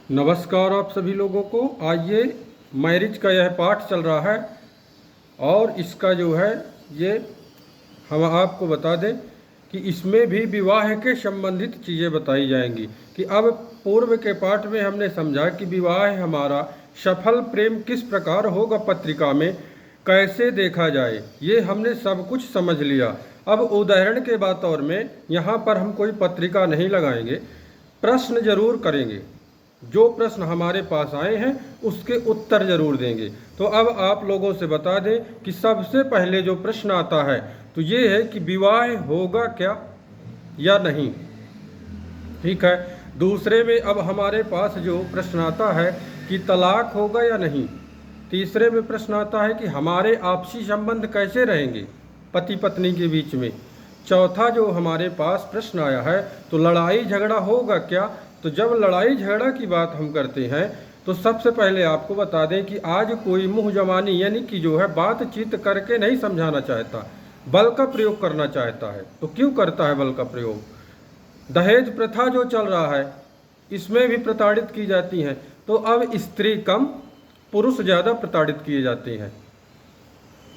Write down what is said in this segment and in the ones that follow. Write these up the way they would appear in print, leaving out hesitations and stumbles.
नमस्कार आप सभी लोगों को। आइए, मैरिज का यह पाठ चल रहा है और इसका जो है ये हम आपको बता दें कि इसमें भी विवाह के संबंधित चीज़ें बताई जाएंगी। कि अब पूर्व के पाठ में हमने समझा कि विवाह हमारा सफल प्रेम किस प्रकार होगा, पत्रिका में कैसे देखा जाए, ये हमने सब कुछ समझ लिया। अब उदाहरण के बतौर में यहाँ पर हम कोई पत्रिका नहीं लगाएंगे, प्रश्न जरूर करेंगे। जो प्रश्न हमारे पास आए हैं उसके उत्तर जरूर देंगे। तो अब आप लोगों से बता दें कि सबसे पहले जो प्रश्न आता है तो ये है कि विवाह होगा क्या या नहीं। ठीक है। दूसरे में अब हमारे पास जो प्रश्न आता है कि तलाक होगा या नहीं। तीसरे में प्रश्न आता है कि हमारे आपसी संबंध कैसे रहेंगे पति पत्नी के बीच में। चौथा जो हमारे पास प्रश्न आया है तो लड़ाई झगड़ा होगा क्या। तो जब लड़ाई झगड़ा की बात हम करते हैं तो सबसे पहले आपको बता दें कि आज कोई मुँह जबानी यानी कि जो है बातचीत करके नहीं समझाना चाहता, बल का प्रयोग करना चाहता है। तो क्यों करता है बल का प्रयोग? दहेज प्रथा जो चल रहा है इसमें भी प्रताड़ित की जाती हैं। तो अब स्त्री कम पुरुष ज़्यादा प्रताड़ित किए जाते हैं।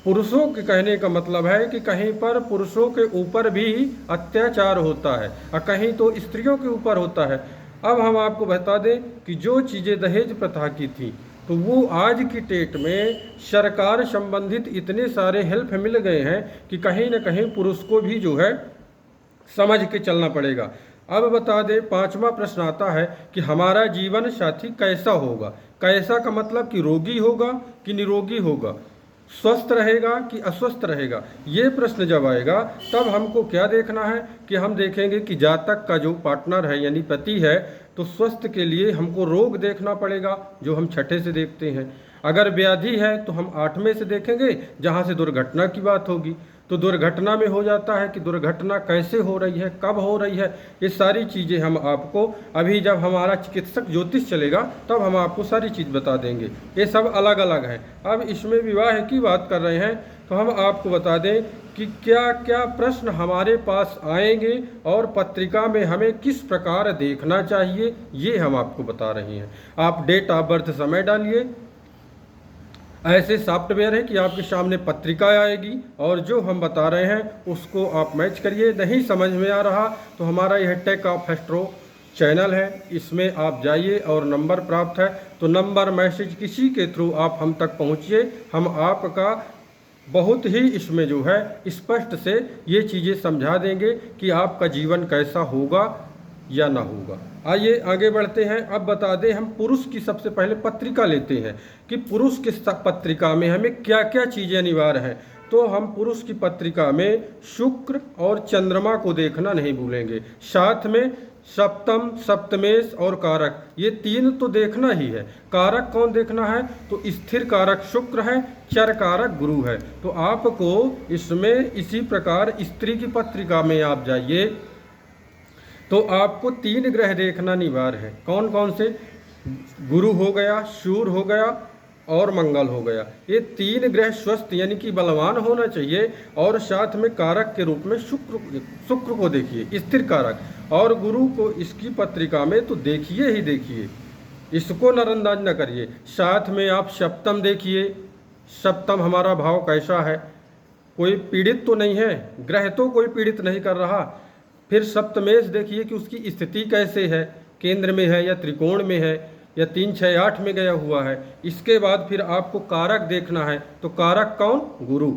पुरुषों के कहने का मतलब है कि कहीं पर पुरुषों के ऊपर भी अत्याचार होता है और कहीं तो स्त्रियों के ऊपर होता है। अब हम आपको बता दें कि जो चीज़ें दहेज प्रथा की थी तो वो आज की डेट में सरकार संबंधित इतने सारे हेल्प मिल गए हैं कि कहीं न कहीं पुरुष को भी जो है समझ के चलना पड़ेगा। अब बता दें, पांचवा प्रश्न आता है कि हमारा जीवन साथी कैसा होगा। कैसा का मतलब कि रोगी होगा कि निरोगी होगा, स्वस्थ रहेगा कि अस्वस्थ रहेगा। ये प्रश्न जब आएगा तब हमको क्या देखना है कि हम देखेंगे कि जातक का जो पार्टनर है यानी पति है तो स्वस्थ के लिए हमको रोग देखना पड़ेगा जो हम छठे से देखते हैं। अगर व्याधि है तो हम आठवें से देखेंगे जहाँ से दुर्घटना की बात होगी। तो दुर्घटना में हो जाता है कि दुर्घटना कैसे हो रही है, कब हो रही है, ये सारी चीज़ें हम आपको अभी जब हमारा चिकित्सक ज्योतिष चलेगा तब हम आपको सारी चीज़ बता देंगे। ये सब अलग अलग है। अब इसमें विवाह की बात कर रहे हैं तो हम आपको बता दें कि क्या क्या प्रश्न हमारे पास आएंगे और पत्रिका में हमें किस प्रकार देखना चाहिए ये हम आपको बता रहे हैं। आप डेट ऑफ बर्थ समय डालिए। ऐसे सॉफ्टवेयर है कि आपके सामने पत्रिका आएगी और जो हम बता रहे हैं उसको आप मैच करिए। नहीं समझ में आ रहा तो हमारा यह टेक ऑफ एस्ट्रो चैनल है, इसमें आप जाइए और नंबर प्राप्त है तो नंबर मैसेज किसी के थ्रू आप हम तक पहुंचिए। हम आपका बहुत ही इसमें जो है स्पष्ट से ये चीज़ें समझा देंगे कि आपका जीवन कैसा होगा या ना होगा। आइए आगे बढ़ते हैं। अब बता दें, हम पुरुष की सबसे पहले पत्रिका लेते हैं कि पुरुष की पत्रिका में हमें क्या क्या चीज़ें अनिवार्य हैं। तो हम पुरुष की पत्रिका में शुक्र और चंद्रमा को देखना नहीं भूलेंगे, साथ में सप्तम सप्तमेश और कारक, ये तीन तो देखना ही है। कारक कौन देखना है तो स्थिर कारक शुक्र है, चर कारक गुरु है। तो आपको इसमें इसी प्रकार स्त्री की पत्रिका में आप जाइए तो आपको तीन ग्रह देखना अनिवार्य है। कौन कौन से? गुरु हो गया, सूर्य हो गया और मंगल हो गया। ये तीन ग्रह स्वस्थ यानी कि बलवान होना चाहिए। और साथ में कारक के रूप में शुक्र को देखिए, स्थिर कारक, और गुरु को इसकी पत्रिका में तो देखिए ही देखिए, इसको नजरअंदाज न करिए। साथ में आप सप्तम देखिए, सप्तम हमारा भाव कैसा है, कोई पीड़ित तो नहीं है, ग्रह तो कोई पीड़ित नहीं कर रहा। फिर सप्तमेश देखिए कि उसकी स्थिति कैसे है, केंद्र में है या त्रिकोण में है या 3 6 8 में गया हुआ है। इसके बाद फिर आपको कारक देखना है। तो कारक कौन? गुरु।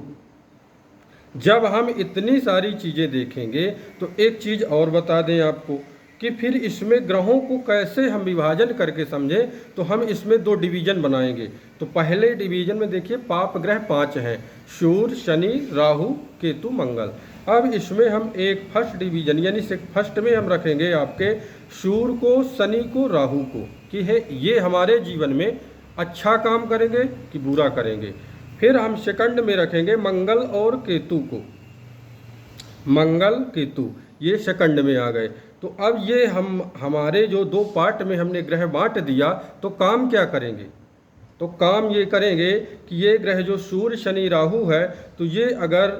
जब हम इतनी सारी चीज़ें देखेंगे तो एक चीज़ और बता दें आपको कि फिर इसमें ग्रहों को कैसे हम विभाजन करके समझें। तो हम इसमें 2 डिवीजन बनाएंगे। तो पहले डिवीजन में देखिए पाप ग्रह 5 हैं, सूर्य शनि राहु केतु मंगल। अब इसमें हम एक फर्स्ट डिवीजन यानी फर्स्ट में हम रखेंगे आपके सूर्य को, शनि को, राहु को कि है ये हमारे जीवन में अच्छा काम करेंगे कि बुरा करेंगे। फिर हम सेकंड में रखेंगे मंगल और केतु को, मंगल केतु ये सेकंड में आ गए। तो अब ये हम हमारे जो 2 पार्ट में हमने ग्रह बांट दिया तो काम क्या करेंगे? तो काम ये करेंगे कि ये ग्रह जो सूर्य शनि राहु है तो ये अगर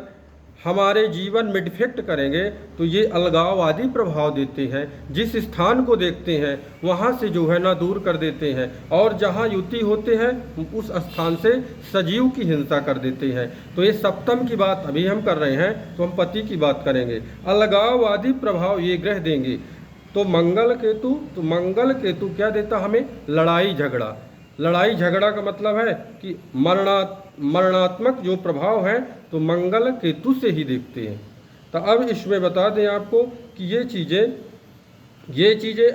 हमारे जीवन में डिफेक्ट करेंगे तो ये अलगाववादी प्रभाव देते हैं। जिस स्थान को देखते हैं वहाँ से जो है ना दूर कर देते हैं, और जहाँ युति होते हैं उस स्थान से सजीव की हिंसा कर देते हैं। तो ये सप्तम की बात अभी हम कर रहे हैं, तो हम पति की बात करेंगे। अलगाववादी प्रभाव ये ग्रह देंगे। तो मंगल केतु क्या देता हमें? लड़ाई झगड़ा। लड़ाई झगड़ा का मतलब है कि मरणात्मक जो प्रभाव है तो मंगल केतु से ही देखते हैं। तो अब इसमें बता दें आपको कि ये चीज़ें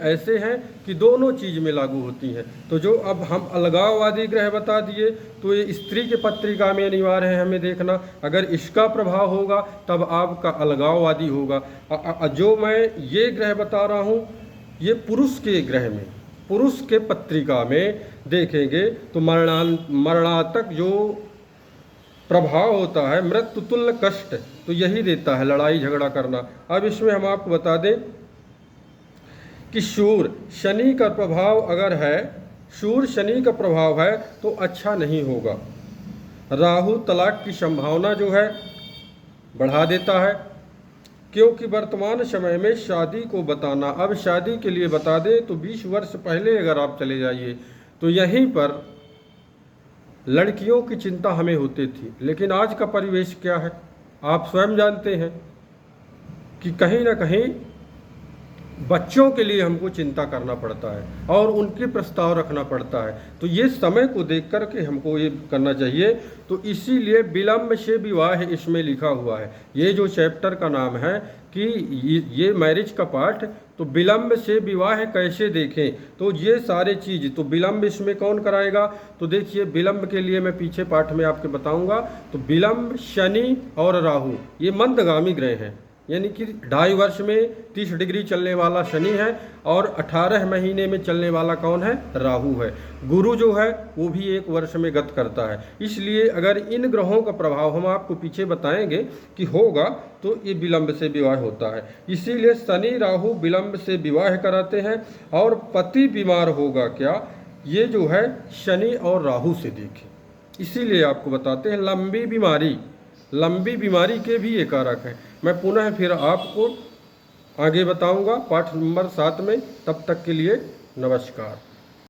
ऐसे हैं कि दोनों चीज़ में लागू होती हैं। तो जो अब हम अलगाववादी ग्रह बता दिए, तो ये स्त्री के पत्रिका में अनिवार्य है हमें देखना। अगर इसका प्रभाव होगा तब आपका अलगाववादी होगा। जो मैं ये ग्रह बता रहा हूँ ये पुरुष के ग्रह में, पुरुष के पत्रिका में देखेंगे तो मरणातक जो प्रभाव होता है, मृत्यु तुल्य कष्ट, तो यही देता है लड़ाई झगड़ा करना। अब इसमें हम आपको बता दें कि शूर शनि का प्रभाव अगर है, शूर शनि का प्रभाव है तो अच्छा नहीं होगा। राहु तलाक की संभावना जो है बढ़ा देता है, क्योंकि वर्तमान समय में शादी को बताना, अब शादी के लिए बता दें तो 20 वर्ष पहले अगर आप चले जाइए तो यहीं पर लड़कियों की चिंता हमें होती थी, लेकिन आज का परिवेश क्या है आप स्वयं जानते हैं कि कहीं ना कहीं बच्चों के लिए हमको चिंता करना पड़ता है और उनके प्रस्ताव रखना पड़ता है। तो ये समय को देख कर के हमको ये करना चाहिए। तो इसीलिए विलम्ब से विवाह इसमें लिखा हुआ है। ये जो चैप्टर का नाम है कि ये मैरिज का पार्ट, तो विलम्ब से विवाह कैसे देखें, तो ये सारे चीज़ तो विलम्ब इसमें कौन कराएगा? तो देखिए विलम्ब के लिए मैं पीछे पाठ में आपके बताऊंगा। तो विलम्ब शनि और राहु ये मंदगामी ग्रह हैं, यानी कि 2.5 वर्ष में 30 डिग्री चलने वाला शनि है और 18 महीने में चलने वाला कौन है? राहु है। गुरु जो है वो भी 1 वर्ष में गत करता है। इसलिए अगर इन ग्रहों का प्रभाव हम आपको पीछे बताएंगे कि होगा तो ये विलम्ब से विवाह होता है। इसीलिए शनि राहु विलम्ब से विवाह कराते हैं। और पति बीमार होगा क्या, ये जो है शनि और राहु से देखें। इसीलिए आपको बताते हैं लंबी बीमारी के भी ये कारक हैं। मैं पुनः फिर आपको आगे बताऊंगा पाठ नंबर 7 में। तब तक के लिए नमस्कार।